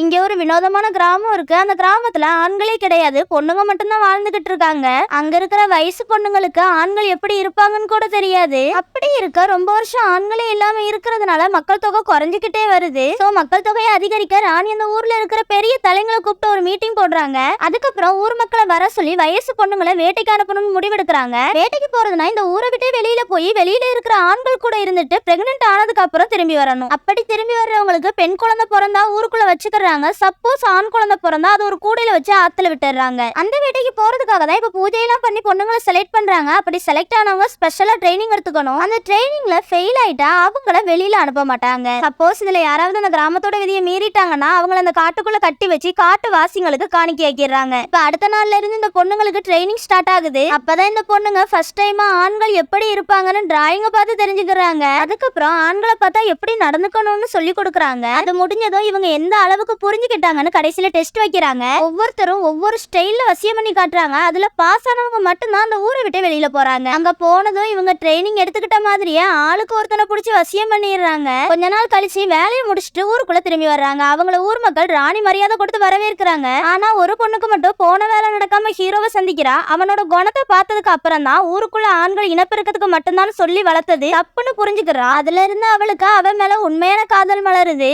இங்க ஒரு வினோதமான கிராமம் இருக்கு. அந்த கிராமத்துல ஆண்களே கிடையாது, பொண்ணுங்க மட்டும்தான் வாழ்ந்துகிட்டு இருக்காங்க. அங்க இருக்கிற வயசு பொண்ணுங்களுக்கு ஆண்கள் எப்படி இருப்பாங்கன்னு கூட தெரியாது. அப்படி இருக்க ரொம்ப வருஷம் ஆண்களே இல்லாம இருக்கிறதுனால மக்கள் தொகை குறைஞ்சுக்கிட்டே வருது. சோ மக்கள் தொகையை அதிகரிக்க ராணி அந்த ஊர்ல இருக்கிற பெரிய தலைங்களை கூப்பிட்டு ஒரு மீட்டிங் போடுறாங்க. அதுக்கப்புறம் ஊர் மக்களை வர சொல்லி வயசு பொண்ணுங்களை வேட்டைக்கு அனுப்பணும்னு முடிவெடுக்கிறாங்க. வேட்டைக்கு போறதுனா இந்த ஊரை விட்டு வெளியில போய் வெளியில இருக்கிற ஆண்கள் கூட இருந்துட்டு பிரெக்னென்ட் ஆனதுக்கு அப்புறம் திரும்பி வரணும். அப்படி திரும்பி வர்றவங்களுக்கு பெண் குழந்தை பிறந்தா ஊருக்குள்ள வச்சுக்கிறாங்க. சப்போஸ் ஆண் குழந்தை பிறந்தா அது ஒரு கூடையில வச்சு ஆத்துல விட்டுறாங்க. அந்த வேட்டைக்கு போறதுக்காக தான் இப்ப பூஜையெல்லாம் பண்ணி பொண்ணுங்களை செலக்ட் பண்றாங்க. அப்படி செலக்ட் ஆனவங்க ஸ்பெஷலா ட்ரைனிங் எடுத்துக்கணும். அந்த ட்ரைனிங்ல ஃபெயில் ஆயிட்டா அவங்கள வெளியில அனுப்ப மாட்டாங்க. சப்போஸ் இதுல யாராவது அந்த கிராமத்தோட விதியை மீறிட்டாங்கன்னா அவங்கள அந்த காட்டுக்குள்ள கட்டி வச்சு காட்டு வாசிங்களுக்கு காணிக்கை ஆக்கிடுறாங்க. இப்ப அடுத்த நாள்ல இருந்து இந்த பொண்ணுங்களுக்கு ட்ரைனிங் ஸ்டார்ட் ஆகுது. அப்பதான் இந்த பொண்ணுங்க ஃபர்ஸ்ட் டைமா ஆண்கள் எப்படி இருப்பாங்கன்னு டிராயிங்க பார்த்து தெரிஞ்சுக்கிறாங்க. அதுக்கப்புறம் ஆண்களை பார்த்தா எப்படி நடந்துக்கணும்னு சொல்லி கொடுக்குறாங்க. அது முடிஞ்சதும் இவங்க எந்த அளவுக்கு புரிஞ்சுக்கிட்டாங்கன்னு கடைசியில டெஸ்ட் வைக்கிறாங்க. ஒவ்வொருத்தரும் ஒவ்வொரு ஸ்டைல்ல வசியம் பண்ணி காட்டுறாங்க. அதுல பாஸ் ஆனவங்க மட்டும்தான் அந்த ஊரை விட்டு வெளியில போறாங்க. அங்க போனதும் இவங்க ட்ரைனிங் எடுத்துக்கிட்ட மாதிரியே ஆளுக்கு ஒருத்தனை பிடிச்சி வசியம் பண்ணிடுறாங்க. கொஞ்ச நாள் கழிச்சு வேலையை முடிச்சுட்டு ஊருக்குள்ள திரும்பி வர்றாங்க. அவங்கள ஊர் மக்கள் ராணி மரியாதை கொடுத்து வரவேற்கிறாங்க. ஆனா ஒரு பொண்ணுக்கு மட்டும் போன வேலை நடக்காம ஹீரோவை சந்திக்கிறா. அவனோட குணத்தை பார்த்ததுக்கு அப்புறம் தான் ஊருக்குள்ள ஆண்கள் இனப்பெருக்கத்துக்கு மட்டும்தான் சொல்லி வளர்த்தது தப்புன்னு புரிஞ்சுக்கிறா. அதுல இருந்து அவளுக்கு அவன் மேல உண்மையான காதல் மலருது.